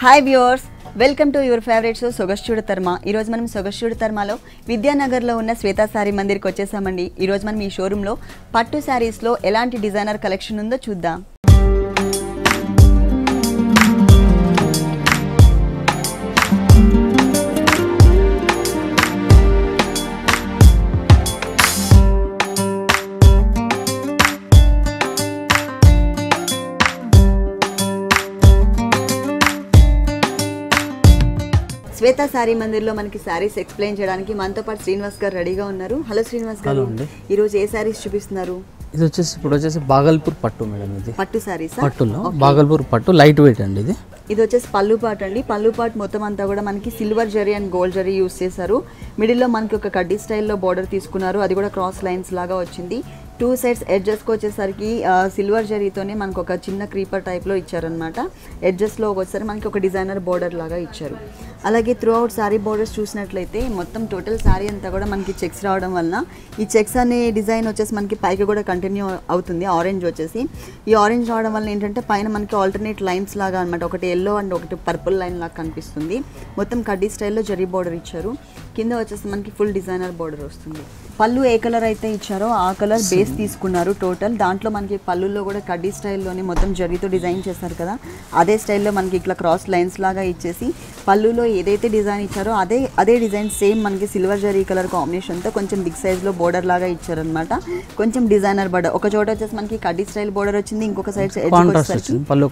Hi viewers, welcome to your favourite show Sogaschooda Tarama. ఈరోజు మనం సొగస్చూడ తర్మలో విద్యానగర్లో ఉన్న శ్వేతా శారీ మందిర్కి వచ్చేసామండి. ఈరోజు మనం ఈ షోరూంలో పట్టు శారీస్లో ఎలాంటి డిజైనర్ కలెక్షన్ ఉందో చూద్దాం. శ్వేతా శారీ మందిర్లో మనకి శారీస్ ఎక్స్ప్లెయిన్ చేయడానికి మనతో పాటు శ్రీనివాస్ గారు రెడీగా ఉన్నారు. హలో శ్రీనివాస్ గారు, ఈరోజు ఏ శారీస్ చూపిస్తున్నారు? ఇది వచ్చేసి బాగల్పూర్ పట్టు మేడం. ఇది పట్టు శారీస్, పట్టులో బాగల్పూర్ పట్టు లైట్ వెయిట్ అండి. ఇది వచ్చేసి పళ్ళు పాట్ అండి. పళ్ళు పాట్ మొత్తం అంతా కూడా మనకి silver zari and gold zari use చేశారు. మిడిల్లో మనకి ఒక కడ్డీ స్టైల్లో బార్డర్ తీసుకున్నారు, అది కూడా క్రాస్ లైన్స్ లాగా వచ్చింది. టూ సైడ్స్ ఎడ్జెస్కి వచ్చేసరికి సిల్వర్ జరీతోనే మనకు ఒక చిన్న క్రీపర్ టైప్లో ఇచ్చారనమాట. ఎడ్జెస్లో వచ్చేసరికి మనకి ఒక డిజైనర్ బార్డర్ లాగా ఇచ్చారు. అలాగే త్రూ అవుట్ శారీ బార్డర్స్ చూసినట్లయితే మొత్తం టోటల్ శారీ అంతా కూడా మనకి చెక్స్ రావడం వలన ఈ చెక్స్ అనే డిజైన్ వచ్చేసి మనకి పైకి కూడా కంటిన్యూ అవుతుంది. ఆరెంజ్ వచ్చేసి ఈ ఆరెంజ్ రావడం వల్ల ఏంటంటే పైన మనకి ఆల్టర్నేట్ లైన్స్ లాగా అనమాట, ఒకటి ఎల్లో అండ్ ఒకటి పర్పుల్ లైన్ లాగా కనిపిస్తుంది. మొత్తం కడ్డీ స్టైల్లో జరీ బార్డర్ ఇచ్చారు. కింద వచ్చేసి మనకి ఫుల్ డిజైనర్ బార్డర్ వస్తుంది. పళ్ళు ఏ కలర్ అయితే ఇచ్చారో ఆ కలర్ బేస్ తీసుకున్నారు టోటల్. దాంట్లో మనకి పళ్ళుల్లో కూడా కడ్డీ స్టైల్లోనే మొత్తం జరీతో డిజైన్ చేశారు కదా, అదే స్టైల్లో మనకి ఇట్లా క్రాస్ లైన్స్ లాగా ఇచ్చేసి పళ్ళులో ఏదైతే డిజైన్ ఇచ్చారో అదే డిజైన్ సేమ్ మనకి సిల్వర్ జరీ కలర్ కాంబినేషన్తో కొంచెం బిగ్ సైజ్లో బోర్డర్ లాగా ఇచ్చారనమాట. కొంచెం డిజైనర్ బోర్డర్, ఒక చోట వచ్చేసి మనకి కడ్డీ స్టైల్ బోర్డర్ వచ్చింది, ఇంకొక side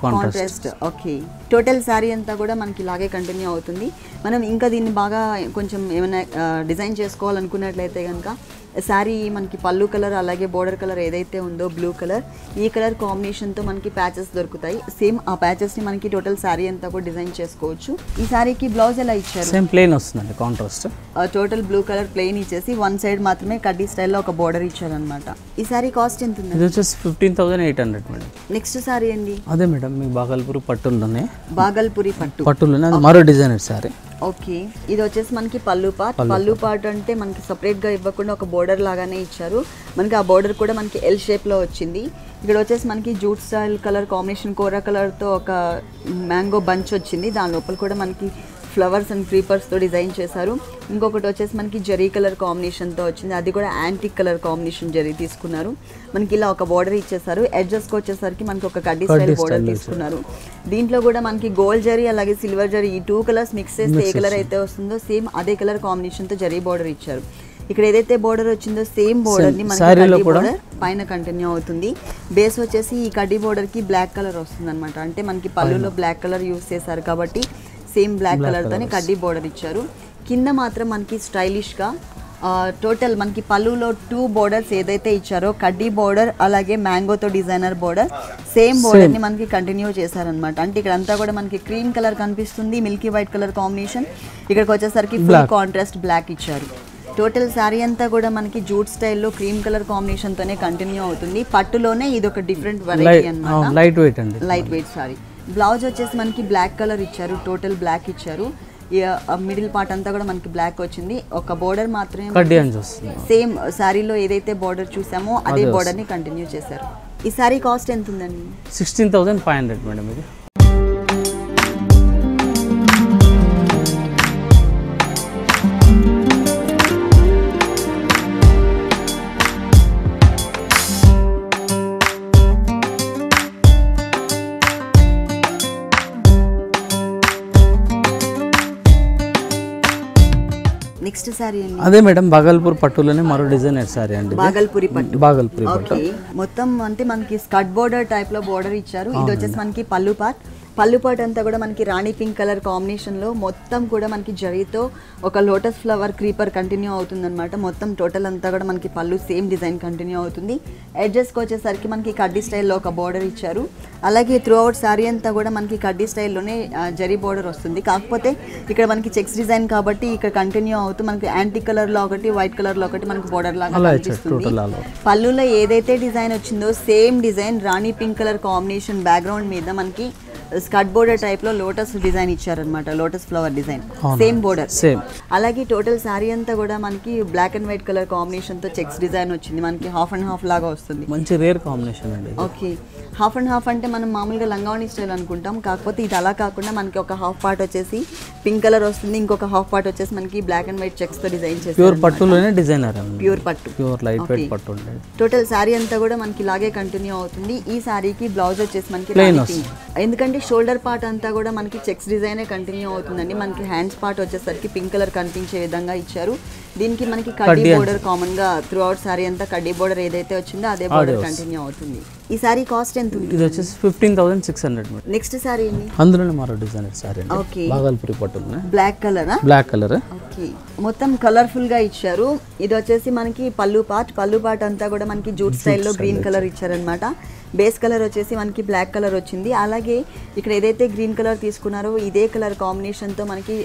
contrast. Okay, total sari అంతా కూడా మనకి ఇలాగే కంటిన్యూ అవుతుంది. మనం ఇంకా దీన్ని బాగా కొంచెం ఏమైనా డిజైన్ చేసుకోవాలనుకున్నట్లయితే కనుక శారీ మనకి పళ్ళు కలర్ అలాగే బోర్డర్ కలర్ ఏదైతే ఉందో బ్లూ కలర్, ఈ కలర్ కాంబినేషన్తో మనకి ప్యాచెస్ దొరుకుతాయి. సేమ్ ఆ ప్యాచెస్ని మనకి టోటల్ శారీ అంతా కూడా డిజైన్ చేసుకోవచ్చు. ఈ శారీకి బ్లౌజ్ ఎలా ఇచ్చారు? సేమ్ ప్లెయిన్ వస్తుందండి, contrast. Total blue colour plain ఇచ్చేసి వన్ సైడ్ మాత్రమే కడ్డీ స్టైల్లో ఒక బోర్డర్ ఇచ్చారనమాట. ఈ శారీ కాస్ట్ ఎంత ఉంది? ఇది వచ్చేసి 15,800 మేడం. నెక్స్ట్ శారీ అండి, అదే మేడం మీ బాగల్పూర్ పట్టులోనే, బాగల్పూరి పట్టులోనే మరో డిజైనర్ శారీ. ఓకే, ఇది వచ్చేసి మనకి పళ్ళు పార్ట్ అంటే మనకి సపరేట్గా ఇవ్వకుండా ఒక బోర్డర్ లాగానే ఇచ్చారు. మనకి ఆ బోర్డర్ కూడా మనకి ఎల్ షేప్లో వచ్చింది. ఇక్కడ వచ్చేసి మనకి జూట్ స్టైల్ కలర్ కాంబినేషన్ కోరా కలర్తో ఒక మ్యాంగో బంచ్ వచ్చింది. దాని లోపల కూడా మనకి ఫ్లవర్స్ అండ్ క్రీపర్స్తో డిజైన్ చేశారు. ఇంకొకటి వచ్చేసి మనకి జరీ కలర్ కాంబినేషన్తో వచ్చింది, అది కూడా యాంటిక్ కలర్ కాంబినేషన్ జరీ తీసుకున్నారు. మనకి ఇలా ఒక బార్డర్ ఇచ్చేసారు. ఎడ్జెస్కి వచ్చేసరికి మనకి ఒక కడ్డీ స్టైల్ బార్డర్ తీసుకున్నారు. దీంట్లో కూడా మనకి గోల్డ్ జరీ అలాగే సిల్వర్ జరీ ఈ టూ కలర్స్ మిక్స్ చేస్తే ఏ కలర్ అయితే వస్తుందో సేమ్ అదే కలర్ కాంబినేషన్తో జరీ బార్డర్ ఇచ్చారు. ఇక్కడ ఏదైతే బోర్డర్ వచ్చిందో సేమ్ బోర్డర్ని మనకి బోర్డర్ పైన కంటిన్యూ అవుతుంది. బేస్ వచ్చేసి ఈ కడ్డీ బోర్డర్కి బ్లాక్ కలర్ వస్తుంది అనమాట. అంటే మనకి పళ్ళులో బ్లాక్ కలర్ యూస్ చేశారు కాబట్టి సేమ్ బ్లాక్ కలర్తోనే కడ్డీ బోర్డర్ ఇచ్చారు. కింద మాత్రం మనకి స్టైలిష్గా టోటల్ మనకి పళ్ళులో టూ బోర్డర్స్ ఏదైతే ఇచ్చారో కడ్డీ బోర్డర్ అలాగే మ్యాంగోతో డిజైనర్ బోర్డర్ సేమ్ బోర్డర్ని మనకి కంటిన్యూ చేశారనమాట. అంటే ఇక్కడ అంతా కూడా మనకి క్రీమ్ కలర్ కనిపిస్తుంది, మిల్కీ వైట్ కలర్ కాంబినేషన్. ఇక్కడికి వచ్చేసరికి ఫుల్ కాంట్రాస్ట్ బ్లాక్ ఇచ్చారు. టోటల్ శారీ అంతా కూడా మనకి జూట్ స్టైల్లో క్రీమ్ కలర్ కాంబినేషన్తోనే కంటిన్యూ అవుతుంది. పట్టులోనే ఇది ఒక డిఫరెంట్ వెరైటీ అన్నమాట, లైట్ వెయిట్ అండి, లైట్ వెయిట్ శారీ. బ్లౌజ్ వచ్చేసి మనకి బ్లాక్ కలర్ ఇచ్చారు, టోటల్ బ్లాక్ ఇచ్చారు. మిడిల్ పార్ట్ అంతా కూడా మనకి బ్లాక్ వచ్చింది. ఒక బోర్డర్ మాత్రమే సేమ్ శారీలో ఏదైతే బోర్డర్ చూసామో అదే బోర్డర్ని కంటిన్యూ చేశారు. ఈ శారీ కాస్ట్ ఎంత ఉందండి? 16,500 మేడం. ఇది నెక్స్ట్ శారీ అండి, అదే మేడం బాగల్పూర్ పట్టులోనే మరో డిజైనర్ శారీ అండి, బాగల్పూరి పట్టు. పట్టు మొత్తం అంటే మనకి స్కర్ట్ బోర్డర్ టైప్ లో బోర్డర్ ఇచ్చారు. ఇది వచ్చేసి మనకి పళ్ళు పాట్ అంతా కూడా మనకి రాణి పింక్ కలర్ కాంబినేషన్లో మొత్తం కూడా మనకి జరీతో ఒక లోటస్ ఫ్లవర్ క్రీపర్ కంటిన్యూ అవుతుందన్నమాట. మొత్తం టోటల్ అంతా కూడా మనకి పళ్ళు సేమ్ డిజైన్ కంటిన్యూ అవుతుంది. ఎడ్జెస్కి వచ్చేసరికి మనకి కడ్డీ స్టైల్లో ఒక బోర్డర్ ఇచ్చారు. అలాగే త్రూ అవుట్ శారీ అంతా కూడా మనకి కడ్డీ స్టైల్లోనే జరీ బోర్డర్ వస్తుంది. కాకపోతే ఇక్కడ మనకి చెక్స్ డిజైన్ కాబట్టి ఇక్కడ కంటిన్యూ అవుతూ మనకి యాంటిక్ కలర్లో ఒకటి వైట్ కలర్లో ఒకటి మనకి బోర్డర్ లాగా కనిపిస్తుంది. పళ్ళులో ఏదైతే డిజైన్ వచ్చిందో same design rani pink colour combination background మీద మనకి స్కర్ట్ బోర్డర్ టైప్ లో లోటస్ డిజైన్ ఇచ్చారనమాట, lotus flower design, same border same. అలాగే టోటల్ శారీ అంతా కూడా మనకి black and white colour combination తో చెక్స్ డిజైన్ వచ్చింది, మనకి హాఫ్ అండ్ హాఫ్ లాగా వస్తుంది. మంచి రేర్ కాంబినేషన్ అండి. ఓకే, హాఫ్ అండ్ హాఫ్ అంటే మనం మామూలుగా లంగావణి స్టైల్ అనుకుంటాం, కాకపోతే ఇది అలా కాకుండా మనకి ఒక హాఫ్ పార్ట్ వచ్చేసి పింక్ కలర్ వస్తుంది, ఇంకొక హాఫ్ పార్ట్ వచ్చేసి మనకి బ్లాక్ అండ్ వైట్ చెక్స్ తో డిజైన్ చేస్తారు. ప్యూర్ పట్టులోనే డిజైనర్ అండి. ప్యూర్ పట్టు, ప్యూర్ లైట్ వెయిట్ పట్టు ఉండేది. టోటల్ శారీ అంతా కూడా మనకి ఇలాగే కంటిన్యూ అవుతుంది. ఈ శారీకి బ్లౌజ్ వచ్చేసి మనకి ప్లెయిన్ రాణి పింక్. ఎందుకంటే షోల్డర్ పార్ట్ అంతా కూడా మనకి చెక్స్ డిజైనే కంటిన్యూ అవుతుందండి. మనకి హ్యాండ్స్ పార్ట్ వచ్చేసరికి పింక్ కలర్ కనిపించే విధంగా ఇచ్చారు. దీనికి మనకి కడ్డీ బోర్డర్ కామన్ గా త్రూ అవుట్ శారీ అంతా కడ్డీ బోర్డర్ ఏదైతే వచ్చిందో అదే బోర్డర్ కంటిన్యూ అవుతుంది. ఈ శారీ కాస్ట్ ఎంత ఉంది? ఇది వచ్చేసి 15,600 మేడం. నెక్స్ట్ శారీ అందులోనే మరో డిజైనర్ సారీ అండి. ఓకే, బాగల్పూరి పట్టులోనే black colour. Black colour. Okay, మొత్తం కలర్ఫుల్ గా ఇచ్చారు. ఇది వచ్చేసి మనకి పళ్ళు పార్ట్ అంతా కూడా మనకి జూట్ స్టైల్లో గ్రీన్ కలర్ ఇచ్చారనమాట. బేస్ కలర్ వచ్చేసి మనకి బ్లాక్ కలర్ వచ్చింది. అలాగే ఇక్కడ ఏదైతే గ్రీన్ కలర్ తీసుకున్నారో ఇదే కలర్ కాంబినేషన్ తో మనకి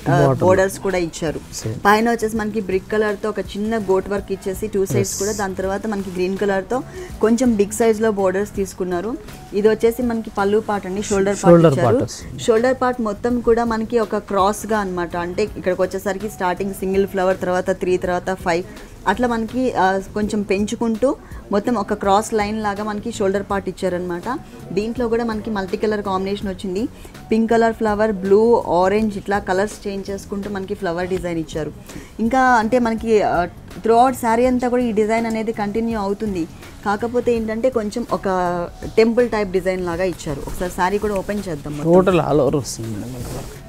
బోర్డర్స్ కూడా ఇచ్చారు. పైన వచ్చేసి మనకి బ్రిక్ కలర్ తో ఒక చిన్న గోట్ వర్క్ ఇచ్చేసి 2 సైడ్స్ కూడా, దాని తర్వాత మనకి గ్రీన్ కలర్ తో కొంచెం బిగ్ సైజ్ లో బోర్డర్స్ తీసుకున్నారు. ఇది వచ్చేసి మనకి పళ్ళు పార్ట్ అండి, షోల్డర్ పార్ట్. షోల్డర్ పార్ట్ మొత్తం కూడా మనకి ఒక క్రాస్ గా అన్నమాట. అంటే ఇక్కడికి వచ్చేసరికి స్టార్టింగ్ సింగిల్ ఫ్లవర్, తర్వాత 3, తర్వాత 5 అట్లా మనకి కొంచెం పెంచుకుంటూ మొత్తం ఒక క్రాస్ లైన్ లాగా మనకి షోల్డర్ పార్ట్ ఇచ్చారనమాట. దీంట్లో కూడా మనకి మల్టీ కలర్ కాంబినేషన్ వచ్చింది. Pink colour flower, blue, orange ఇట్లా కలర్స్ చేంజ్ చేసుకుంటూ మనకి ఫ్లవర్ డిజైన్ ఇచ్చారు. ఇంకా అంటే మనకి త్రూ అవుట్ శారీ అంతా కూడా ఈ డిజైన్ అనేది కంటిన్యూ అవుతుంది. కాకపోతే ఏంటంటే కొంచెం ఒక టెంపుల్ టైప్ డిజైన్ లాగా ఇచ్చారు. ఒకసారి శారీ కూడా ఓపెన్ చేద్దాం. టోటల్ ఆల్ ఓవర్ వస్తుంది.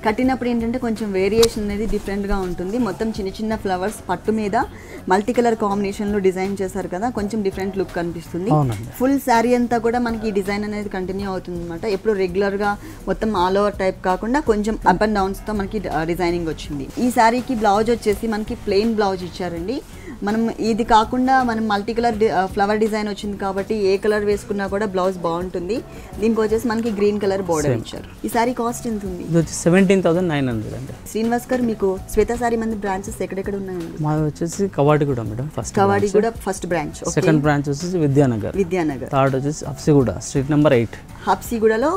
కట్టినప్పుడు ఏంటంటే కొంచెం వేరియేషన్ అనేది డిఫరెంట్గా ఉంటుంది. మొత్తం చిన్న చిన్న ఫ్లవర్స్ పట్టు మీద మల్టీ కలర్ కాంబినేషన్లో డిజైన్ చేశారు కదా, కొంచెం డిఫరెంట్ లుక్ కనిపిస్తుంది. ఫుల్ శారీ అంతా కూడా మనకి ఈ డిజైన్ అనేది కంటిన్యూ అవుతుంది అనమాట. ఎప్పుడు రెగ్యులర్గా మొత్తం ఆల్ ఓవర్ టైప్ కాకుండా కొంచెం అప్ అండ్ డౌన్స్తో మనకి డిజైనింగ్ వచ్చింది. ఈ శారీకి బ్లౌజ్ వచ్చేసి మనకి ప్లెయిన్ బ్లౌజ్ ఇచ్చారండి. మనం ఇది కాకుండా మనం మల్టీ కలర్ ఫ్లవర్ డిజైన్ వచ్చింది కాబట్టి ఏ కలర్ వేసుకున్నా కూడా బ్లౌజ్ బాగుంటుంది. దీనికి వచ్చేసి మనకి గ్రీన్ కలర్ బోర్డర్ ఇచ్చారు. ఈ సారీ కాస్ట్ ఎంత ఉంది? 17,900 అండి. శ్రీనివాస్ గారు, మీకు శ్వేత సారీ మంది బ్రాంచెస్ ఎక్కడెక్కడ ఉన్నాయండి? మాది వచ్చేసి Kavadiguda madam. Kavadiguda first branch. Second branch వచ్చేసి విద్యానగర్. థర్డ్ వచ్చేసి హబ్సిగూడ స్ట్రీట్ నెంబర్ 8. హబ్సిగూడలో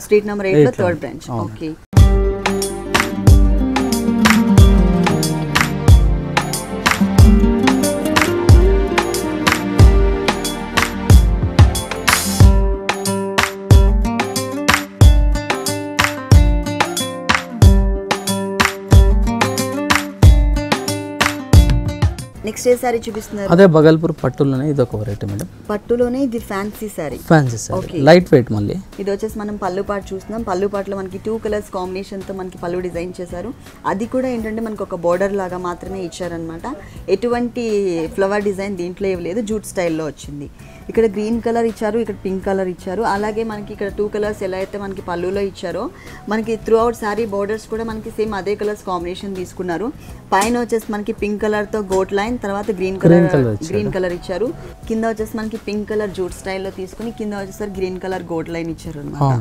స్ట్రీట్ నెంబర్ 8 లో థర్డ్ బ్రాంచ్. ఓకే. నెక్స్ట్ ఏ సారీ చూపిస్తున్నారు? అదే బగల్పూర్ పట్టులోనే ఇది ఒక వెరైటీ మేడం. పట్టులోనే ఇది fancy saree. Fancy saree, light weight. మళ్ళీ ఇది వచ్చేసి మనం పళ్ళు పాటు చూస్తున్నాం. పళ్ళు పాటులో మనకి 2 కలర్స్ కాంబినేషన్ తో మనకి పళ్ళు డిజైన్ చేశారు. అది కూడా ఏంటంటే మనకి ఒక బోర్డర్ లాగా మాత్రమే ఇచ్చారనమాట. ఎటువంటి ఫ్లవర్ డిజైన్ దీంట్లో ఏం లేదు, జూట్ స్టైల్లో వచ్చింది. ఇక్కడ గ్రీన్ కలర్ ఇచ్చారు, ఇక్కడ పింక్ కలర్ ఇచ్చారు. అలాగే మనకి ఇక్కడ 2 కలర్స్ ఎలా అయితే మనకి పళ్ళులో ఇచ్చారో మనకి త్రూ అవుట్ శారీ బోర్డర్స్ కూడా మనకి సేమ్ అదే కలర్స్ కాంబినేషన్ తీసుకున్నారు. పైన వచ్చేసి మనకి పింక్ కలర్ తో గోట్ లైన్, తర్వాత గ్రీన్ కలర్ ఇచ్చారు. కింద వచ్చేసి మనకి పింక్ కలర్ జూట్ స్టైల్లో తీసుకుని కింద వచ్చేసరి గ్రీన్ కలర్ గోట్ లైన్ ఇచ్చారు అనమాట.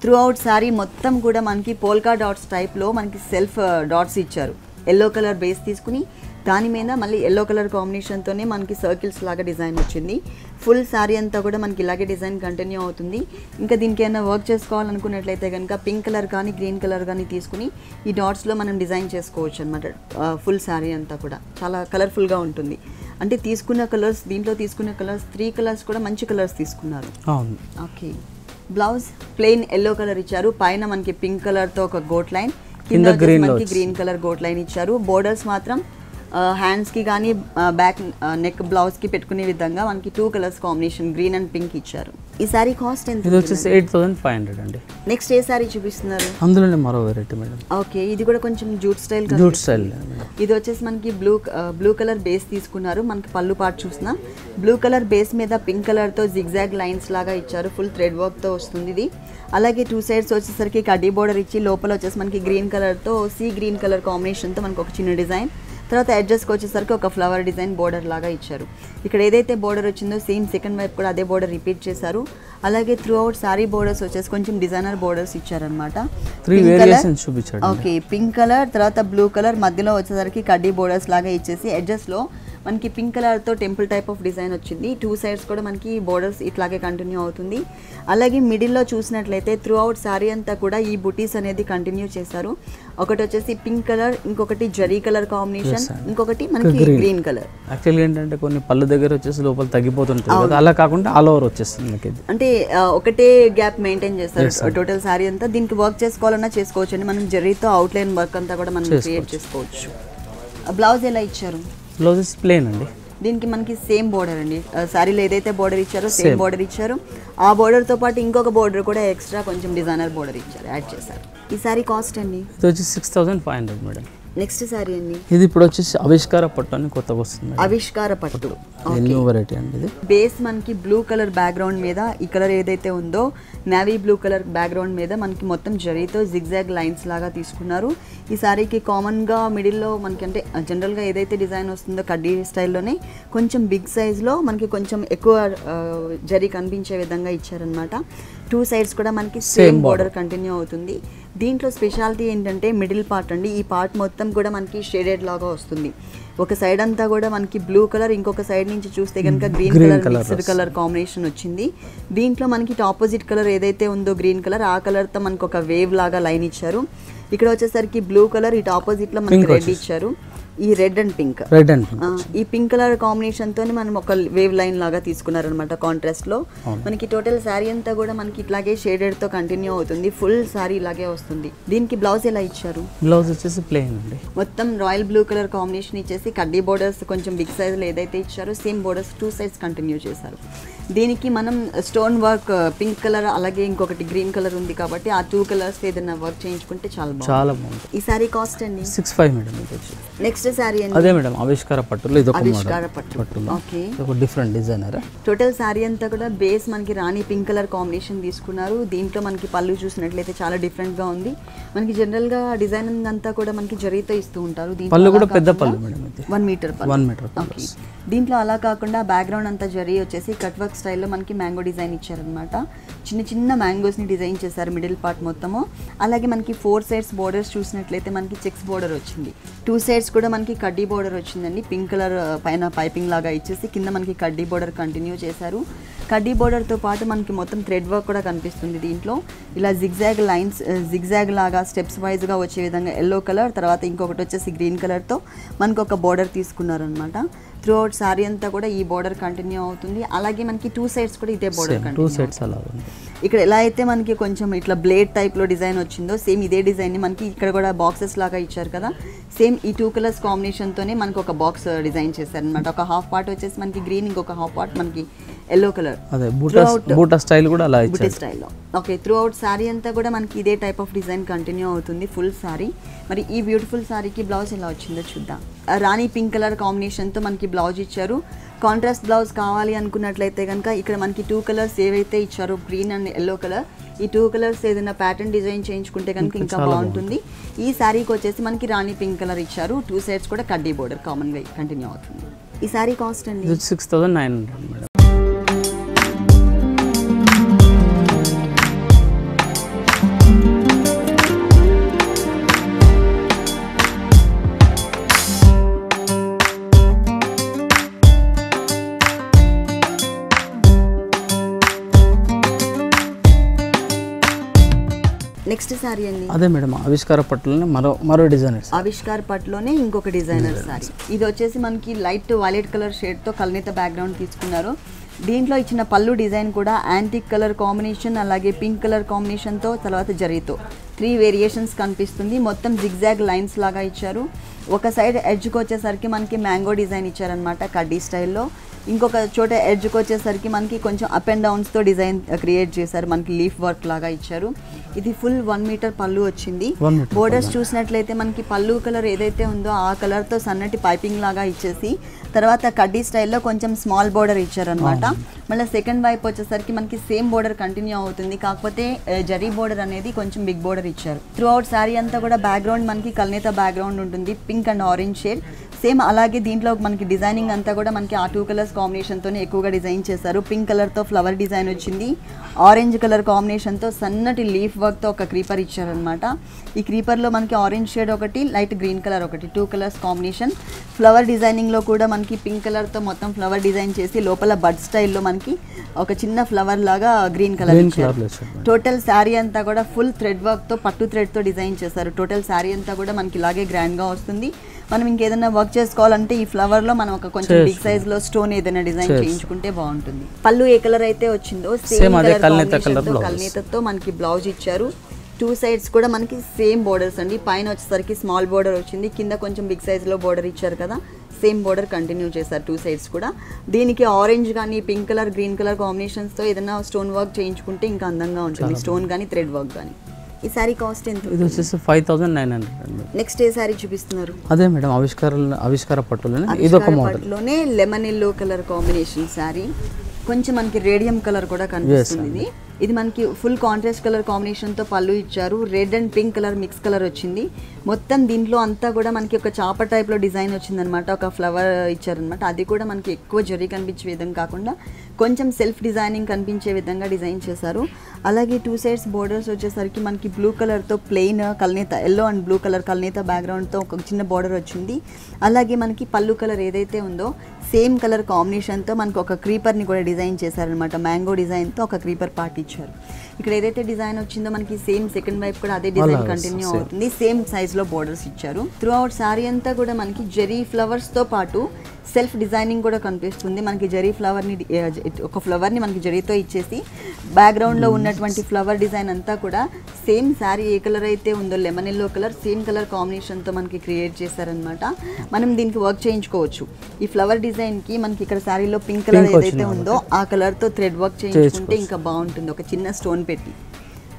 త్రూ అవుట్ శారీ మొత్తం కూడా మనకి పోల్కా డాట్స్ టైప్ లో మనకి సెల్ఫ్ డాట్స్ ఇచ్చారు. ఎల్లో కలర్ బేస్ తీసుకుని దాని మీద మళ్ళీ ఎల్లో కలర్ కాంబినేషన్తోనే మనకి సర్కిల్స్ లాగా డిజైన్ వచ్చింది. ఫుల్ శారీ అంతా కూడా మనకి ఇలాగే డిజైన్ కంటిన్యూ అవుతుంది. ఇంకా దీనికి ఏమైనా వర్క్ చేసుకోవాలనుకున్నట్లయితే కనుక పింక్ కలర్ కానీ గ్రీన్ కలర్ కానీ తీసుకుని ఈ డాట్స్లో మనం డిజైన్ చేసుకోవచ్చు అనమాట. ఫుల్ శారీ అంతా కూడా చాలా కలర్ఫుల్గా ఉంటుంది. అంటే తీసుకున్న కలర్స్, దీంట్లో తీసుకున్న కలర్స్ 3 కలర్స్ కూడా మంచి కలర్స్ తీసుకున్నారు. Okay. Blouse plain yellow colour ఇచ్చారు. పైన మనకి పింక్ కలర్తో ఒక గోట్ లైన్, కింద మనకి గ్రీన్ కలర్ గోట్ లైన్ ఇచ్చారు. బోర్డర్స్ మాత్రం హ్యాండ్స్కి కానీ బ్యాక్ నెక్ బ్లౌజ్కి పెట్టుకునే విధంగా మనకి 2 colours combination green and pink ఇచ్చారు. ఈ సారీ కాస్ట్ ఎంత? ఇది వచ్చేసి 8,500 అండి. నెక్స్ట్ ఏ సారీ చూపిస్తున్నారు? అందులోనే మరో వెరైటీ మేడం. ఓకే, ఇది కూడా కొంచెం జూట్ స్టైల్. ఇది వచ్చేసి మనకి బ్లూ కలర్ బేస్ తీసుకున్నారు. మనకి పళ్ళు పార్ట్ చూస్తున్నాం. బ్లూ కలర్ బేస్ మీద పింక్ కలర్తో జిగ్జాగ్ లైన్స్ లాగా ఇచ్చారు. ఫుల్ థ్రెడ్ వర్క్తో వస్తుంది ఇది. అలాగే 2 సైడ్స్ వచ్చేసరికి కడ్డీ బోర్డర్ ఇచ్చి లోపల వచ్చేసి మనకి గ్రీన్ కలర్తో సీ గ్రీన్ కలర్ కాంబినేషన్తో మనకి ఒక చిన్న డిజైన్, తర్వాత ఎడ్జెస్కి వచ్చేసరికి ఒక ఫ్లవర్ డిజైన్ బోర్డర్ లాగా ఇచ్చారు. ఇక్కడ ఏదైతే బోర్డర్ వచ్చిందో సేమ్ సెకండ్ వైపు కూడా అదే బోర్డర్ రిపీట్ చేశారు. అలాగే త్రూ అవుట్ సారీ బోర్డర్స్ వచ్చేసి కొంచెం డిజైనర్ బోర్డర్స్ ఇచ్చారనమాట. ఓకే, పింక్ కలర్, తర్వాత బ్లూ కలర్, మధ్యలో వచ్చేసరికి కడ్డీ బోర్డర్స్ లాగా ఇచ్చేసి ఎడ్జెస్లో మనకి పింక్ కలర్తో టెంపుల్ టైప్ ఆఫ్ డిజైన్ వచ్చింది. 2 సైడ్స్ కూడా మనకి బోర్డర్స్ ఇట్లాగే కంటిన్యూ అవుతుంది. అలాగే మిడిల్లో చూసినట్లయితే త్రూ అవుట్ శారీ అంతా కూడా ఈ బుటీస్ అనేది కంటిన్యూ చేశారు. ఒకటి వచ్చేసి పింక్ కలర్, ఇంకొకటి జరీ కలర్ కాంబినేషన్, ఇంకొకటి మనకి గ్రీన్ కలర్. యాక్చువల్గా ఏంటంటే కొన్ని పళ్ళు దగ్గర వచ్చేసి లోపల తగ్గిపోతుంటుంది కదా, అలా కాకుండా ఆల్ ఓవర్ వచ్చేస్తుంది మనకి. అంటే ఒకటే గ్యాప్ మెయింటైన్ చేస్తారు టోటల్ శారీ అంతా. దీనికి వర్క్ చేసుకోవాలన్నా చేసుకోవచ్చు అండి. మనం జరీతో అవుట్లైన్ వర్క్ అంతా కూడా మనం క్రియేట్ చేసుకోవచ్చు. బ్లౌజ్ ఎలా ఇచ్చారు? బ్లౌజెస్ ప్లేన్ అండి. దీనికి మనకి సేమ్ బోర్డర్ అండి. శారీలో ఏదైతే బోర్డర్ ఇచ్చారో సేమ్ బోర్డర్ ఇచ్చారు. ఆ బోర్డర్తో పాటు ఇంకొక బోర్డర్ కూడా ఎక్స్ట్రా కొంచెం డిజైనర్ బోర్డర్ ఇచ్చారు, యాడ్ చేశారు. ఈ శారీ కాస్ట్ అండి? ఇది వచ్చి 6500 మేడం. నెక్స్ట్ శారీ అండి, ఇది ఇప్పుడు వచ్చేసి ఆవిష్కార పట్టు అని కొత్తగా వస్తుంది. ఆవిష్కార పట్టు న్యూ వెరైటీ అండి. ఇది బేస్ మనకి బ్లూ కలర్ బ్యాక్గ్రౌండ్ మీద, ఈ కలర్ ఏదైతే ఉందో నేవీ బ్లూ కలర్ బ్యాక్గ్రౌండ్ మీద మనకి మొత్తం జరీతో జిగ్జాగ్ లైన్స్ లాగా తీసుకున్నారు. ఈ శారీకి కామన్గా మిడిల్లో మనకి అంటే జనరల్గా ఏదైతే డిజైన్ వస్తుందో కడ్డీ స్టైల్లోనే కొంచెం బిగ్ సైజ్లో మనకి కొంచెం ఎక్కువ జరీ కనిపించే విధంగా ఇచ్చారనమాట. 2 సైడ్స్ కూడా మనకి సేమ్ బోర్డర్ కంటిన్యూ అవుతుంది. దీంట్లో స్పెషాలిటీ ఏంటంటే మిడిల్ పార్ట్ అండి. ఈ పార్ట్ మొత్తం కూడా మనకి షేడెడ్ లాగా వస్తుంది. ఒక సైడ్ అంతా కూడా మనకి బ్లూ కలర్, ఇంకొక సైడ్ నుంచి చూస్తే కనుక green colour mixed colour combination వచ్చింది. దీంట్లో మనకి ఆపోజిట్ కలర్ ఏదైతే ఉందో గ్రీన్ కలర్, ఆ కలర్తో మనకి ఒక వేవ్ లాగా లైన్ ఇచ్చారు. ఇక్కడ వచ్చేసరికి బ్లూ కలర్, ఇటు ఆపోజిట్లో మనకి రెడ్ ఇచ్చారు. ఈ రెడ్ అండ్ పింక్, ఈ పింక్ కలర్ కాంబినేషన్ తోని మనం ఒక వేవ్ లైన్ లాగా తీసుకున్నారనమాట కాంట్రాస్ట్ లో. మనకి టోటల్ శారీ అంతా కూడా మనకి ఇట్లాగే షేడెడ్ తో కంటిన్యూ అవుతుంది. ఫుల్ శారీ ఇలాగే వస్తుంది. దీనికి బ్లౌజ్ ఎలా ఇచ్చారు? బ్లౌజ్ వచ్చేసి ప్లెయిన్ అండి. మొత్తం రాయల్ బ్లూ కలర్ కాంబినేషన్ ఇచ్చేసి కడ్డీ బోర్డర్స్ కొంచెం బిగ్ సైజ్ లో ఏదైతే ఇచ్చారో సేమ్ బోర్డర్స్ 2 సైడ్స్ కంటిన్యూ చేశారు. దీనికి మనం స్టోన్ వర్క్ పింక్ కలర్ అలాగే ఇంకొకటి గ్రీన్ కలర్ ఉంది కాబట్టి ఆ 2 కలర్స్ ఏదైనా వర్క్ చేయించుకుంటే చాలా బాగుంది. ఈ శారీ కాస్ట్ అండి? 65 మేడం. నెక్స్ట్ శారీ అండి, అదే మేడం ఆవిష్కార పట్టులో ఇది ఒక ఆవిష్కార పట్టు. ఓకే, ఒక డిఫరెంట్ డిజైనర్. టోటల్ శారీ అంతా కూడా బేస్ మనకి రాణి పింక్ కలర్ కాంబినేషన్ తీసుకున్నారు. దీంట్లో మనకి పళ్ళు చూసినట్లయితే చాలా డిఫరెంట్ గా ఉంది. మనకి జనరల్ గా డిజైన్ అంతా కూడా మనకి జరీతో ఇస్తూ ఉంటారు. పళ్ళు కూడా పెద్ద పళ్ళు మేడం, 1 మీటర్ పళ్ళు. 1 మీటర్. ఓకే, దీంట్లో అలా కాకుండా బ్యాక్గ్రౌండ్ అంతా జరీ వచ్చేసి కట్ వర్క్ స్టైల్లో మనకి మ్యాంగో డిజైన్ ఇచ్చారనమాట. చిన్న చిన్న మ్యాంగోస్ని డిజైన్ చేశారు మిడిల్ పార్ట్ మొత్తము. అలాగే మనకి 4 సైడ్స్ బోర్డర్స్ చూసినట్లయితే మనకి చెక్స్ బోర్డర్ వచ్చింది. 2 సైడ్స్ కూడా మనకి కడ్డీ బోర్డర్ వచ్చిందండి. పింక్ కలర్ పైన పైపింగ్ లాగా ఇచ్చేసి కింద మనకి కడ్డీ బోర్డర్ కంటిన్యూ చేశారు. కడ్డీ బోర్డర్తో పాటు మనకి మొత్తం థ్రెడ్ వర్క్ కూడా కనిపిస్తుంది. దీంట్లో ఇలా జిగ్జాగ్ లైన్స్, జిగ్జాగ్ లాగా స్టెప్స్ వైజ్గా వచ్చే విధంగా ఎల్లో కలర్, తర్వాత ఇంకొకటి వచ్చేసి గ్రీన్ కలర్తో మనకు ఒక బోర్డర్ తీసుకున్నారనమాట. త్రూ అవుట్ శారీ అంతా కూడా ఈ బోర్డర్ కంటిన్యూ అవుతుంది. అలాగే మనకి 2 సైడ్స్ కూడా ఇదే బోర్డర్ కంటిన్యూ. ఇక్కడ ఎలా అయితే మనకి కొంచెం ఇట్లా బ్లేడ్ టైప్లో డిజైన్ వచ్చిందో సేమ్ ఇదే డిజైన్ని మనకి ఇక్కడ కూడా బాక్సెస్ లాగా ఇచ్చారు కదా, సేమ్ ఈ 2 కలర్స్ కాంబినేషన్తోనే మనకి ఒక బాక్స్ డిజైన్ చేశారనమాట. ఒక హాఫ్ పార్ట్ వచ్చేసి మనకి గ్రీన్, ఇంకొక హాఫ్ పార్ట్ మనకి ఎల్లో కలర్. అదే బూటా స్టైల్ కూడా అలా ఇచ్చారు. బూటా స్టైల్లో. ఓకే, త్రూ అవుట్ శారీ అంతా కూడా మనకి ఇదే టైప్ ఆఫ్ డిజైన్ కంటిన్యూ అవుతుంది ఫుల్ శారీ. మరి ఈ బ్యూటిఫుల్ శారీకి బ్లౌజ్ ఎలా వచ్చిందో చూద్దాం. రాణి పింక్ కలర్ కాంబినేషన్తో మనకి బ్లౌజ్ ఇచ్చారు. కాంట్రాస్ట్ బ్లౌజ్ కావాలి అనుకున్నట్లయితే కనుక ఇక్కడ మనకి 2 కలర్స్ ఏవైతే ఇచ్చారో గ్రీన్ అండ్ ఎల్లో కలర్, ఈ 2 కలర్స్ ఏదైనా ప్యాటర్న్ డిజైన్ చేయించుకుంటే కనుక ఇంకా బాగుంటుంది. ఈ శారీకి వచ్చేసి మనకి రాణి పింక్ కలర్ ఇచ్చారు. 2 సైడ్స్ కూడా కడ్డీ బోర్డర్ కామన్గా కంటిన్యూ అవుతుంది. ఈ శారీ కాస్ట్ అండి? 6900 మేడం. నెక్స్ట్ శారీ అండి? అదే మేడం ఆవిష్కార పట్టులోనే మరో డిజైనర్. ఆవిష్కార పట్టులోనే ఇంకొక డిజైనర్ శారీ. ఇది వచ్చేసి మనకి లైట్ వైలెట్ కలర్ షేడ్తో కల్నేత బ్యాక్గ్రౌండ్ తీసుకున్నారు. దీంట్లో ఇచ్చిన పళ్ళు డిజైన్ కూడా యాంటిక్ కలర్ కాంబినేషన్, అలాగే పింక్ కలర్ కాంబినేషన్తో, తర్వాత జరీతో 3 వేరియేషన్స్ కనిపిస్తుంది. మొత్తం జిగ్జాగ్ లైన్స్ లాగా ఇచ్చారు. ఒక సైడ్ ఎడ్జ్కి వచ్చేసరికి మనకి మ్యాంగో డిజైన్ ఇచ్చారనమాట కడ్డీ స్టైల్లో. ఇంకొక చోట ఎడ్జ్కి వచ్చేసరికి మనకి కొంచెం అప్ అండ్ డౌన్స్తో డిజైన్ క్రియేట్ చేశారు. మనకి లీఫ్ వర్క్ లాగా ఇచ్చారు. ఇది ఫుల్ 1 మీటర్ పళ్ళు వచ్చింది. బోర్డర్స్ చూసినట్లయితే మనకి పళ్ళు కలర్ ఏదైతే ఉందో ఆ కలర్తో సన్నటి పైపింగ్ లాగా ఇచ్చేసి తర్వాత కడ్డీ స్టైల్లో కొంచెం స్మాల్ బోర్డర్ ఇచ్చారనమాట. మళ్ళీ సెకండ్ వైపు వచ్చేసరికి మనకి సేమ్ బోర్డర్ కంటిన్యూ అవుతుంది, కాకపోతే జరీ బోర్డర్ అనేది కొంచెం బిగ్ బోర్డర్ ఇచ్చారు. త్రూ అవుట్ శారీ అంతా కూడా బ్యాక్గ్రౌండ్ మనకి కల్నేత బ్యాక్గ్రౌండ్ ఉంటుంది, pink and orange shade same. అలాగే దీంట్లో మనకి డిజైనింగ్ అంతా కూడా మనకి ఆ 2 కలర్స్ కాంబినేషన్తోనే ఎక్కువగా డిజైన్ చేశారు. పింక్ కలర్తో ఫ్లవర్ డిజైన్ వచ్చింది, ఆరెంజ్ కలర్ కాంబినేషన్తో సన్నటి లీఫ్ వర్క్తో ఒక క్రీపర్ ఇచ్చారనమాట. ఈ క్రీపర్లో మనకి ఆరెంజ్ షేడ్ ఒకటి, లైట్ గ్రీన్ కలర్ ఒకటి, 2 కలర్స్ కాంబినేషన్. ఫ్లవర్ డిజైనింగ్లో కూడా మనకి పింక్ కలర్తో మొత్తం ఫ్లవర్ డిజైన్ చేసి లోపల బడ్ స్టైల్లో మనకి ఒక చిన్న ఫ్లవర్ లాగా గ్రీన్ కలర్ ఇచ్చారు. టోటల్ శారీ అంతా కూడా ఫుల్ థ్రెడ్ వర్క్తో పట్టు థ్రెడ్తో డిజైన్ చేశారు. టోటల్ శారీ అంతా కూడా మనకి ఇలాగే గ్రాండ్గా వస్తుంది. మనం ఇంకేదైనా వర్క్ చేసుకోవాలంటే ఈ ఫ్లవర్లో మనం ఒక కొంచెం బిగ్ సైజ్లో స్టోన్ ఏదైనా డిజైన్ చేయించుకుంటే బాగుంటుంది. పళ్ళు ఏ కలర్ అయితే వచ్చిందో సేమ్ కల్నేతతో మనకి బ్లౌజ్ ఇచ్చారు. 2 సైడ్స్ కూడా మనకి సేమ్ బోర్డర్స్ అండి. పైన వచ్చేసరికి స్మాల్ బోర్డర్ వచ్చింది, కింద కొంచెం బిగ్ సైజ్లో బోర్డర్ ఇచ్చారు కదా, సేమ్ బోర్డర్ కంటిన్యూ చేశారు 2 సైడ్స్ కూడా. దీనికి ఆరెంజ్ కానీ పింక్ కలర్ గ్రీన్ కలర్ కాంబినేషన్స్తో ఏదైనా స్టోన్ వర్క్ చేయించుకుంటే ఇంకా అందంగా ఉంటుంది, స్టోన్ కానీ థ్రెడ్ వర్క్ కానీ. ఈ సారీ కాస్ట్ ఎంత? ఇది వచ్చేసి 5900 అండి. నెక్స్ట్ ఏ సారీ చూపిస్తున్నారు? అదే మేడం ఆవిష్కార పట్టులోనే ఇదొక మోడల్లోనే lemon yellow colour combination saree, కొంచెం మనకి రేడియం కలర్ కూడా కనిపిస్తుంది. ఇది మనకి ఫుల్ కాంట్రాస్ట్ కలర్ కాంబినేషన్తో పళ్ళు ఇచ్చారు, red and pink colour mix colour వచ్చింది. మొత్తం దీంట్లో అంతా కూడా మనకి ఒక చాప టైప్లో డిజైన్ వచ్చిందనమాట, ఒక ఫ్లవర్ ఇచ్చారనమాట. అది కూడా మనకి ఎక్కువ జరీ కనిపించే విధంగా కాకుండా కొంచెం సెల్ఫ్ డిజైనింగ్ కనిపించే విధంగా డిజైన్ చేశారు. అలాగే 2 సైడ్స్ బోర్డర్స్ వచ్చేసరికి మనకి బ్లూ కలర్తో ప్లెయిన్ కల్నేత ఎల్లో అండ్ బ్లూ కలర్ కల్నేత బ్యాక్గ్రౌండ్తో ఒక చిన్న బోర్డర్ వచ్చింది. అలాగే మనకి పళ్ళు కలర్ ఏదైతే ఉందో సేమ్ కలర్ కాంబినేషన్తో మనకు ఒక క్రీపర్ని కూడా డిజైన్ చేశారనమాట, మ్యాంగో డిజైన్తో ఒక క్రీపర్ పార్ట్ ఇచ్చారు. ఇక్కడ ఏదైతే డిజైన్ వచ్చిందో మనకి సేమ్ సెకండ్ వైపు కూడా అదే డిజైన్ కంటిన్యూ అవుతుంది, సేమ్ సైజ్లో బోర్డర్స్ ఇచ్చారు. త్రూ అవుట్ శారీ అంతా కూడా మనకి జరీ ఫ్లవర్స్తో పాటు సెల్ఫ్ డిజైనింగ్ కూడా కనిపిస్తుంది. మనకి జరీ ఫ్లవర్ని ఒక ఫ్లవర్ని మనకి జరీతో ఇచ్చేసి బ్యాక్గ్రౌండ్లో ఉన్నటువంటి ఫ్లవర్ డిజైన్ అంతా కూడా సేమ్ శారీ ఏ కలర్ అయితే ఉందో lemon yellow colour same colour కాంబినేషన్తో మనకి క్రియేట్ చేశారనమాట. మనం దీనికి వర్క్ చేయించుకోవచ్చు. ఈ ఫ్లవర్ డిజైన్కి మనకి ఇక్కడ శారీలో పింక్ కలర్ ఏదైతే ఉందో ఆ కలర్తో థ్రెడ్ వర్క్ చేయించుకుంటే ఇంకా బాగుంటుంది, ఒక చిన్న స్టోన్ పెట్టి.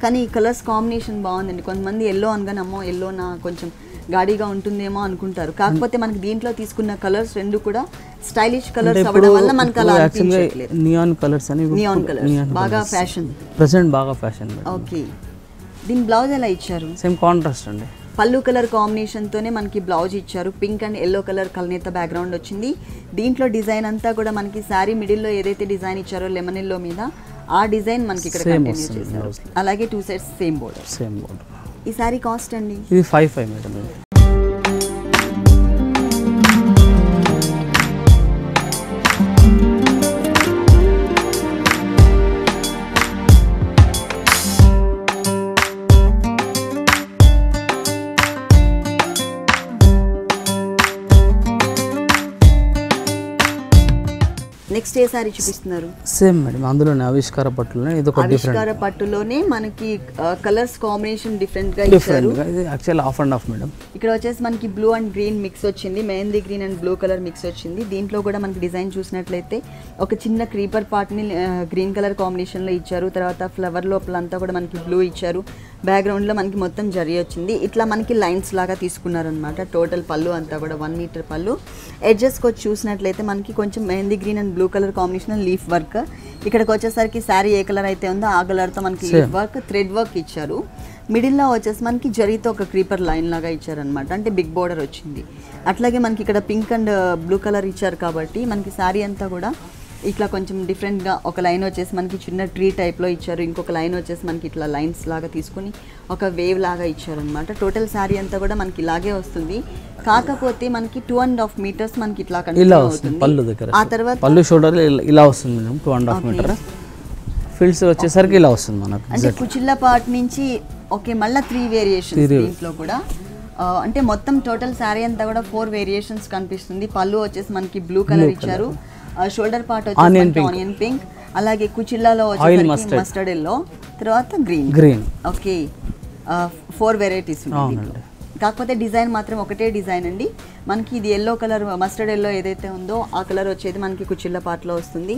కానీ ఈ కలర్స్ కాంబినేషన్ బాగుందండి. కొంతమంది ఎల్లో అనగానే అమ్మో ఎల్లో నా కొంచెం గాడిగా ఉంటుందేమో అనుకుంటారు, కాకపోతే మనకి దీంట్లో తీసుకున్న కలర్స్ రెండు కూడా స్టైలిష్ కలర్స్ అవ్వడం వల్ల మనకు అలా అనిపించట్లేదు. నియాన్ కలర్స్ అని నియాన్ కలర్స్ బాగా ఫ్యాషన్, ప్రెజెంట్ బాగా ఫ్యాషన్. ఓకే, దీని బ్లౌజ్ ఎలా ఇచ్చారు? సేమ్ కాంట్రాస్ట్ అండి, పళ్ళు కలర్ కాంబినేషన్తోనే మనకి బ్లౌజ్ ఇచ్చారు. పింక్ అండ్ ఎల్లో కలర్ కల్నేత బ్యాక్గ్రౌండ్ వచ్చింది. దీంట్లో డిజైన్ అంతా కూడా మనకి శారీ మిడిల్లో ఏదైతే డిజైన్ ఇచ్చారో లెమన్ ఎల్లో మీద ఆ డిజైన్ మనకి ఇక్కడ కంటిన్యూ చేశారు. అలాగే 2 సైడ్స్ సేమ్ బోర్డర్. ఈ సారీ కాస్ట్ అండి? ఇది 55 మేడం. నెక్స్ట్ ఏ సారీ చూపిస్తున్నారు? సేమ్ మేడం, అందులోనే ఆవిష్కార పట్టులోనే ఇది ఒక డిఫరెంట్. ఆవిష్కార పట్టులోనే మనకి కలర్స్ కాంబినేషన్ డిఫరెంట్ గా ఇచ్చారు. ఇది actual of and of madam. ఇక్కడ వచ్చేసి మనకి బ్లూ అండ్ గ్రీన్ మిక్స్ వచ్చింది, mehndi green and blue colour mix వచ్చింది. దీంట్లో కూడా మనకి డిజైన్ చూసినట్లయితే ఒక చిన్న క్రీపర్ పార్ట్ ని గ్రీన్ కలర్ కాంబినేషన్ లో ఇచ్చారు. తర్వాత ఫ్లవర్ లోపలంతా కూడా మనకి బ్లూ ఇచ్చారు. బ్యాక్గ్రౌండ్ లో మనకి మొత్తం జరీ వచ్చింది. ఇట్లా మనకి లైన్స్ లాగా తీసుకున్నారనమాట. టోటల్ పళ్ళు అంతా కూడా 1 మీటర్ పళ్ళు. ఎడ్జెస్కి వచ్చి చూసినట్లయితే మనకి కొంచెం mehndi green and blue colour combination leaf work. ఇక్కడికి వచ్చేసరికి శారీ ఏ కలర్ అయితే ఉందో ఆ కలర్తో మనకి లీఫ్ వర్క్ థ్రెడ్ వర్క్ ఇచ్చారు. మిడిల్లో వచ్చేసి మనకి జరీతో ఒక క్రీపర్ లైన్ లాగా ఇచ్చారనమాట, అంటే బిగ్ బోర్డర్ వచ్చింది. అట్లాగే మనకి ఇక్కడ పింక్ అండ్ బ్లూ కలర్ ఇచ్చారు కాబట్టి మనకి శారీ అంతా కూడా ఇట్లా కొంచెం డిఫరెంట్గా ఒక లైన్ వచ్చేసి మనకి చిన్న ట్రీ టైప్లో ఇచ్చారు. ఇంకొక లైన్ వచ్చేసి మనకి ఇట్లా లైన్స్ లాగా తీసుకుని ఒక వేవ్ లాగా ఇచ్చారనమాట. టోటల్ శారీ అంతా కూడా మనకి ఇలాగే వస్తుంది. కాకపోతే మనకి 2.5 మీటర్స్ మనకి ఇట్లా కంటిన్యూ అవుతుంది. ఆ తర్వాత పళ్ళు షోల్డర్ ఇలా వస్తుంది మేడం, 2.5 మీటర్. ఫిల్స్ వచ్చేసరికి ఇలా వస్తుంది మనకు. అంటే కుచిళ్ళ పార్ట్ నుంచి ఓకే, మళ్ళీ 3 వేరియేషన్స్ దీంట్లో కూడా. అంటే మొత్తం టోటల్ శారీ అంతా కూడా 4 వేరియేషన్స్ కనిపిస్తుంది. పళ్ళు వచ్చేసి మనకి బ్లూ కలర్ ఇచ్చారు. షోల్డర్ పార్ట్ వచ్చేసి ఆనియన్ పింక్, అలాగే కుచిల్లాలో వచ్చేసి మస్టర్డ్ ఎల్లో, తర్వాత గ్రీన్. ఓకే, 4 వెరైటీస్ ఉన్నాయి. కాకపోతే డిజైన్ మాత్రం ఒకటే డిజైన్ అండి. మనకి ఇది ఎల్లో కలర్, మస్టర్డ్ ఎల్లో ఏదైతే ఉందో ఆ కలర్ వచ్చేది మనకి కుచ్చిళ్ళ పాటలో వస్తుంది.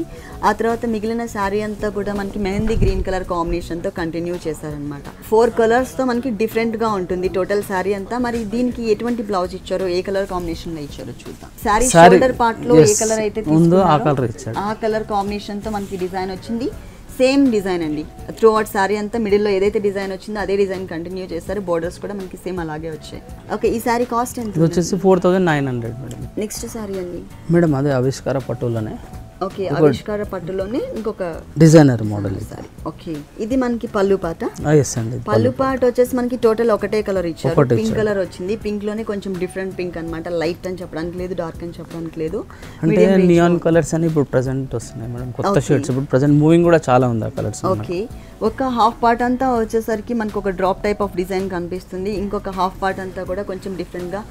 ఆ తర్వాత మిగిలిన శారీ అంతా కూడా మనకి మెహందీ గ్రీన్ కలర్ కాంబినేషన్తో కంటిన్యూ చేశారనమాట. 4 కలర్స్తో మనకి డిఫరెంట్గా ఉంటుంది టోటల్ శారీ అంతా. మరి దీనికి ఎటువంటి బ్లౌజ్ ఇచ్చారో, ఏ కలర్ కాంబినేషన్లో ఇచ్చారో చూద్దాం. శారీ షోల్డర్ పార్ట్లో ఏ కలర్ అయితే తీసుకున్నారో ఆ కలర్ కాంబినేషన్తో మనకి డిజైన్ వచ్చింది. సేమ్ డిజైన్ అండి, త్రూ అవుట్ శారీ అంతా మిడిల్లో ఏదైతే డిజైన్ వచ్చిందో అదే డిజైన్ కంటిన్యూ చేస్తారు. బోర్డర్స్ కూడా మనకి సేమ్ అలాగే వచ్చాయి. ఓకే, ఈ శారీ కాస్ట్ ఎంత? వచ్చేసి 4900 మేడం. నెక్స్ట్ శారీ అండి మేడం, అదే ఆవిష్కార పట్టులోనే. ఓకే, ఆవిష్కార పట్టులోనే ఇంకొక డిజైనర్ మోడల్ సారీ. ఓకే, ఇది మనకి పళ్ళు పాట. ఎస్ అండి, పళ్ళు పాట వచ్చేసి మనకి టోటల్ ఒకటే కలర్ ఇచ్చారు. పింక్ కలర్ వచ్చింది. పింక్ లోనే కొంచెం డిఫరెంట్ పింక్ అన్నమాట. లైట్ అని చెప్పడానికి లేదు, డార్క్ అని చెప్పడానికి లేదు. అంటే నియాన్ కలర్స్ అని ఇప్పుడు ప్రెజెంట్ వస్తున్నాయి మేడం, కొత్త షేడ్స్. ఇప్పుడు ప్రెజెంట్ మూవింగ్ కూడా చాలా ఉంది ఆ కలర్స్. ఓకే, ఒక హాఫ్ పార్ట్ అంతా వచ్చేసరికి మనకు ఒక డ్రాప్ టైప్ ఆఫ్ డిజైన్ కనిపిస్తుంది. ఇంకొక హాఫ్ పార్ట్ అంతా కూడా కొంచెం డిఫరెంట్గా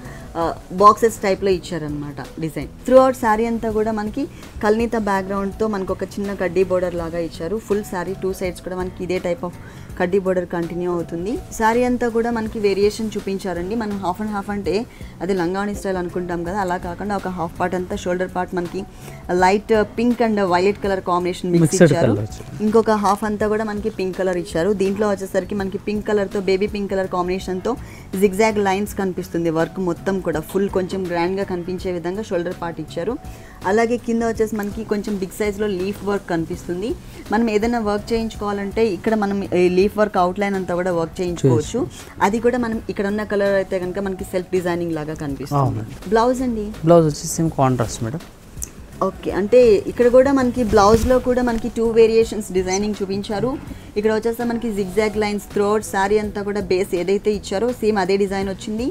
బాక్సెస్ టైప్లో ఇచ్చారనమాట డిజైన్. త్రూ అవుట్ శారీ అంతా కూడా మనకి కల్నీత బ్యాక్గ్రౌండ్తో మనకు ఒక చిన్న కడ్డీ బోర్డర్ లాగా ఇచ్చారు. ఫుల్ శారీ 2 సైడ్స్ కూడా మనకి ఇదే టైప్ ఆఫ్ కడ్డీ బోర్డర్ కంటిన్యూ అవుతుంది. శారీ అంతా కూడా మనకి వేరియేషన్ చూపించారండి. మనం హాఫ్ అండ్ హాఫ్ అంటే అది లంగావణి స్టైల్ అనుకుంటాం కదా, అలా కాకుండా ఒక హాఫ్ పార్ట్ అంతా షోల్డర్ పార్ట్ మనకి light pink and violet colour combination mix ఇచ్చారు. ఇంకొక హాఫ్ అంతా కూడా మనకి పింక్ కలర్ ఇచ్చారు. దీంట్లో వచ్చేసరికి మనకి పింక్ కలర్తో బేబీ పింక్ కలర్ కాంబినేషన్తో జిగ్జాగ్ లైన్స్ కనిపిస్తుంది. వర్క్ మొత్తం కూడా ఫుల్ కొంచెం గ్రాండ్గా కనిపించే విధంగా షోల్డర్ పార్ట్ ఇచ్చారు. అలాగే కింద వచ్చేసి మనకి కొంచెం బిగ్ సైజ్లో లీఫ్ వర్క్ కనిపిస్తుంది. మనం ఏదైనా వర్క్ చేయించుకోవాలంటే ఇక్కడ మనం లీఫ్ వర్క్ అవుట్లైన్ అంతా కూడా వర్క్ చేయించుకోవచ్చు. అది కూడా మనం ఇక్కడ ఉన్న కలర్ అయితే కనుక మనకి సెల్ఫ్ డిజైనింగ్ లాగా కనిపిస్తుంది. బ్లౌజ్ అండి, బ్లౌజ్ వచ్చి సేమ్ కాంట్రాస్ట్ మేడం. ఓకే, అంటే ఇక్కడ కూడా మనకి బ్లౌజ్లో కూడా మనకి 2 వేరియేషన్స్ డిజైనింగ్ చూపించారు. ఇక్కడ వచ్చేస్తే మనకి zigzag lines through out sari అంతా కూడా బేస్ ఏదైతే ఇచ్చారో సేమ్ అదే డిజైన్ వచ్చింది.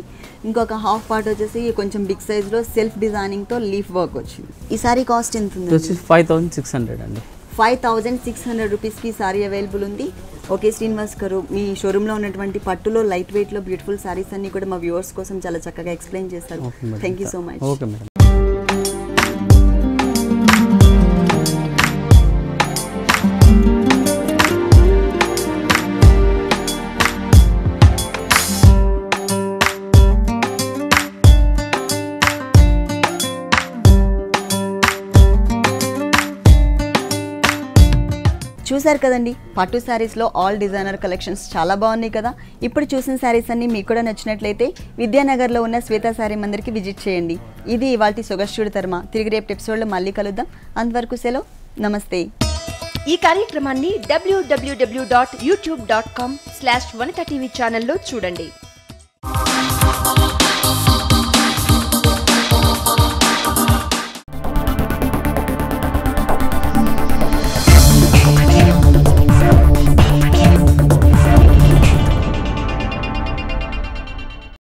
ఇంకొక హాఫ్ పార్ట్ వచ్చేసి కొంచెం బిగ్ సైజ్లో సెల్ఫ్ డిజైనింగ్తో లీఫ్ వర్క్ వచ్చింది. ఈ శారీ కాస్ట్ ఎంత ఉంది? 5600 అండి. 5600 రూపీస్కి శారీ అవైలబుల్ ఉంది. ఓకే శ్రీనివాస్ గారు, మీ షోరూంలో ఉన్నటువంటి పట్టులో లైట్ వెయిట్లో బ్యూటిఫుల్ శారీస్ అన్ని కూడా మా వ్యూవర్స్ కోసం చాలా చక్కగా ఎక్స్ప్లెయిన్ చేస్తారు. Thank you so much. Okay madam. చూసారు కదండి, పట్టు శారీస్లో ఆల్ డిజైనర్ కలెక్షన్స్ చాలా బాగున్నాయి కదా. ఇప్పుడు చూసిన శారీస్ అన్ని మీకు కూడా నచ్చినట్లయితే విద్యానగర్లో ఉన్న శ్వేత శారీ మందిర్కి విజిట్ చేయండి. ఇది ఇవాల్టి సొగస్టుడి తర్మ. తిరిగి రేపు ఎపిసోడ్లో మళ్ళీ కలుద్దాం. అంతవరకు సెలవు, నమస్తే. ఈ కార్యక్రమాన్ని www.youtube.com/vanitaTV ఛానల్లో చూడండి.